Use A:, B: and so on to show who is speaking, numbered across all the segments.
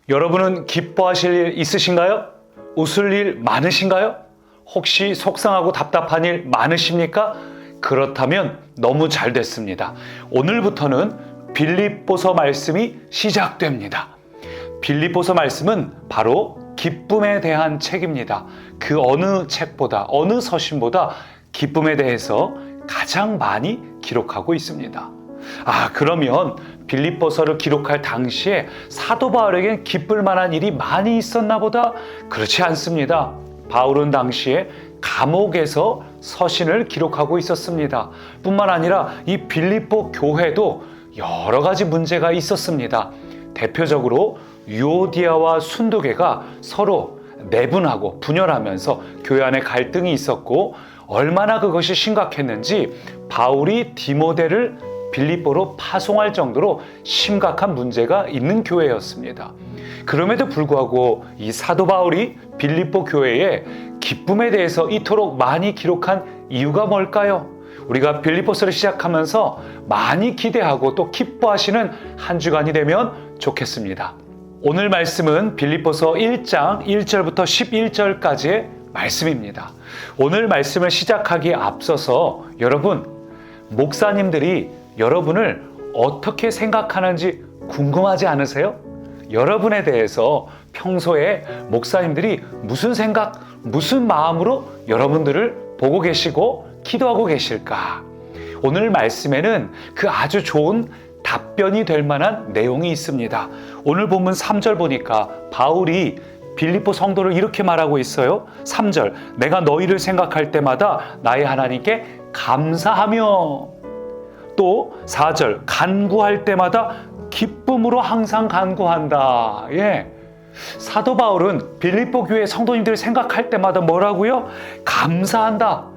A: 여러분은 기뻐하실 일 있으신가요? 웃을 일 많으신가요? 혹시 속상하고 답답한 일 많으십니까? 그렇다면 너무 잘 됐습니다. 오늘부터는 빌립보서 말씀이 시작됩니다. 빌립보서 말씀은 바로 기쁨에 대한 책입니다. 그 어느 책보다, 어느 서신보다 기쁨에 대해서 가장 많이 기록하고 있습니다. 그러면 빌립보서를 기록할 당시에 사도 바울에겐 기쁠 만한 일이 많이 있었나 보다? 그렇지 않습니다. 바울은 당시에 감옥에서 서신을 기록하고 있었습니다. 뿐만 아니라 이 빌립보 교회도 여러 가지 문제가 있었습니다. 대표적으로 유오디아와 순두계가 서로 내분하고 분열하면서 교회 안에 갈등이 있었고, 얼마나 그것이 심각했는지 바울이 디모데를 빌립보로 파송할 정도로 심각한 문제가 있는 교회였습니다. 그럼에도 불구하고 이 사도 바울이 빌립보 교회에 기쁨에 대해서 이토록 많이 기록한 이유가 뭘까요? 우리가 빌립보서를 시작하면서 많이 기대하고 또 기뻐하시는 한 주간이 되면 좋겠습니다. 오늘 말씀은 빌립보서 1장 1절부터 11절까지의 말씀입니다. 오늘 말씀을 시작하기에 앞서서 여러분, 목사님들이 여러분을 어떻게 생각하는지 궁금하지 않으세요? 여러분에 대해서 평소에 목사님들이 무슨 생각, 무슨 마음으로 여러분들을 보고 계시고 기도하고 계실까? 오늘 말씀에는 그 아주 좋은 답변이 될 만한 내용이 있습니다. 오늘 본문 3절 보니까 바울이 빌립보 성도를 이렇게 말하고 있어요. 3절, 내가 너희를 생각할 때마다 나의 하나님께 감사하며, 또 4절, 간구할 때마다 기쁨으로 항상 간구한다. 사도 바울은 빌립보 교회 성도님들을 생각할 때마다 뭐라고요? 감사한다,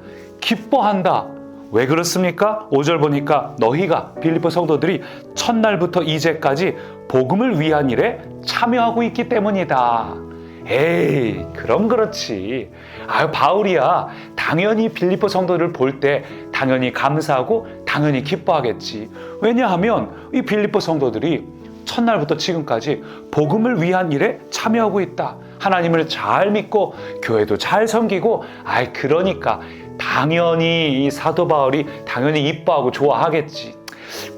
A: 기뻐한다. 왜 그렇습니까? 5절 보니까 너희가, 빌립보 성도들이 첫날부터 이제까지 복음을 위한 일에 참여하고 있기 때문이다. 그럼 그렇지. 바울이야 당연히 빌립보 성도를 볼 때 당연히 감사하고 당연히 기뻐하겠지. 왜냐하면 이 빌립보 성도들이 첫날부터 지금까지 복음을 위한 일에 참여하고 있다. 하나님을 잘 믿고 교회도 잘 섬기고, 그러니까 당연히 이 사도 바울이 당연히 이뻐하고 좋아하겠지.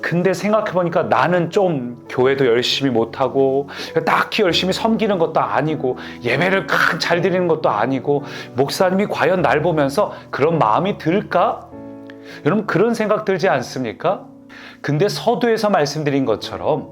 A: 근데 생각해보니까 나는 좀 교회도 열심히 못하고 딱히 열심히 섬기는 것도 아니고 예배를 잘 드리는 것도 아니고 목사님이 과연 날 보면서 그런 마음이 들까? 여러분, 그런 생각 들지 않습니까? 근데 서두에서 말씀드린 것처럼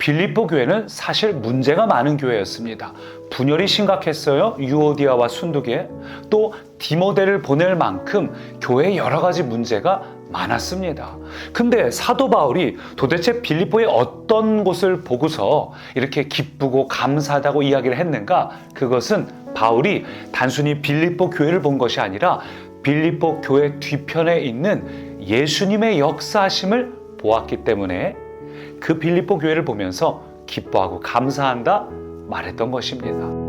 A: 빌립보 교회는 사실 문제가 많은 교회였습니다. 분열이 심각했어요. 유오디아와 순두계, 또 디모데를 보낼 만큼 교회에 여러 가지 문제가 많았습니다. 근데 사도 바울이 도대체 빌립보의 어떤 곳을 보고서 이렇게 기쁘고 감사하다고 이야기를 했는가? 그것은 바울이 단순히 빌립보 교회를 본 것이 아니라 빌립보 교회 뒤편에 있는 예수님의 역사하심을 보았기 때문에 그 빌립보 교회를 보면서 기뻐하고 감사한다 말했던 것입니다.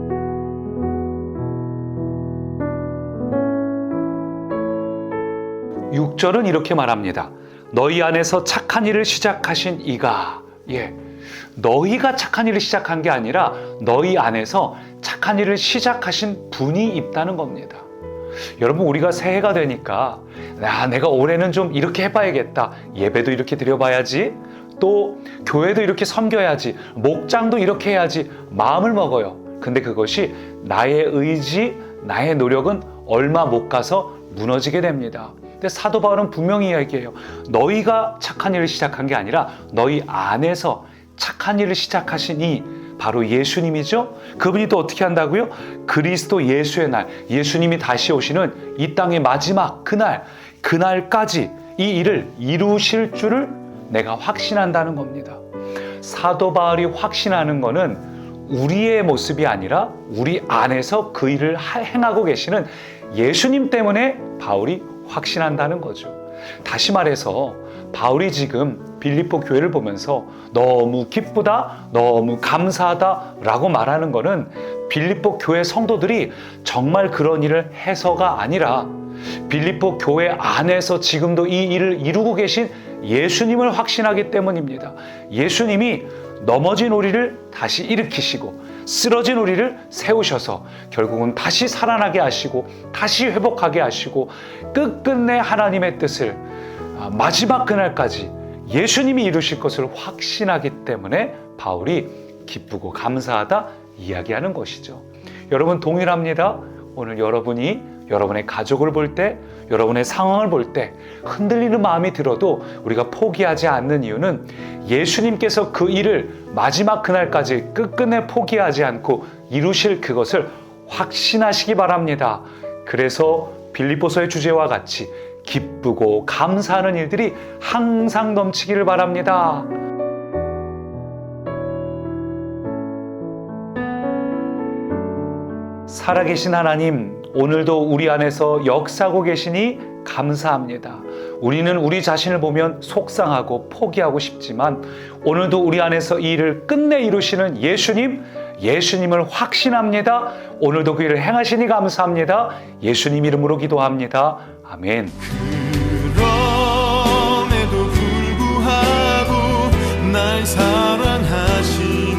A: 6절은 이렇게 말합니다. 너희 안에서 착한 일을 시작하신 이가, 너희가 착한 일을 시작한 게 아니라 너희 안에서 착한 일을 시작하신 분이 있다는 겁니다. 여러분, 우리가 새해가 되니까 내가 올해는 좀 이렇게 해봐야겠다. 예배도 이렇게 드려봐야지. 또 교회도 이렇게 섬겨야지. 목장도 이렇게 해야지. 마음을 먹어요. 근데 그것이 나의 의지, 나의 노력은 얼마 못 가서 무너지게 됩니다. 근데 사도 바울은 분명히 이야기해요. 너희가 착한 일을 시작한 게 아니라 너희 안에서 착한 일을 시작하시니 바로 예수님이죠. 그분이 또 어떻게 한다고요? 그리스도 예수의 날, 예수님이 다시 오시는 이 땅의 마지막 그날까지 이 일을 이루실 줄을 내가 확신한다는 겁니다. 사도 바울이 확신하는 거는 우리의 모습이 아니라 우리 안에서 그 일을 행하고 계시는 예수님 때문에 바울이 확신한다는 거죠. 다시 말해서 바울이 지금 빌립보 교회를 보면서 너무 기쁘다, 너무 감사하다 라고 말하는 거는 빌립보 교회 성도들이 정말 그런 일을 해서가 아니라 빌립보 교회 안에서 지금도 이 일을 이루고 계신 예수님을 확신하기 때문입니다. 예수님이 넘어진 우리를 다시 일으키시고 쓰러진 우리를 세우셔서 결국은 다시 살아나게 하시고 다시 회복하게 하시고 끝끝내 하나님의 뜻을 마지막 그날까지 예수님이 이루실 것을 확신하기 때문에 바울이 기쁘고 감사하다 이야기하는 것이죠. 여러분 동일합니다. 오늘 여러분이 여러분의 가족을 볼 때, 여러분의 상황을 볼 때 흔들리는 마음이 들어도 우리가 포기하지 않는 이유는 예수님께서 그 일을 마지막 그날까지 끝끝내 포기하지 않고 이루실 그것을 확신하시기 바랍니다. 그래서 빌립보서의 주제와 같이 기쁘고 감사하는 일들이 항상 넘치기를 바랍니다. 살아계신 하나님, 오늘도 우리 안에서 역사하고 계시니 감사합니다. 우리는 우리 자신을 보면 속상하고 포기하고 싶지만 오늘도 우리 안에서 이 일을 끝내 이루시는 예수님을 확신합니다. 오늘도 그 일을 행하시니 감사합니다. 예수님 이름으로 기도합니다. 아멘.
B: 그럼에도 불구하고 날 사랑하시는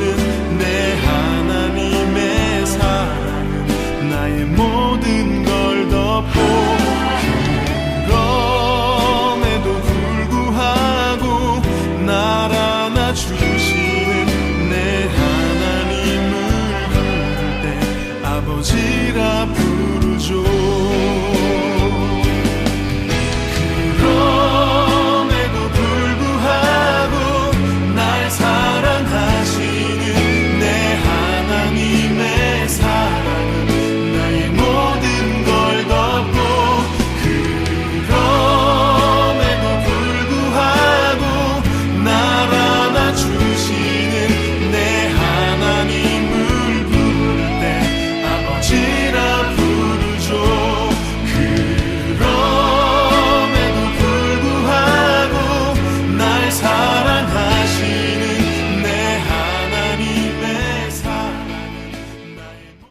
B: 내 하나님의 사랑은 나의 모든 걸 덮고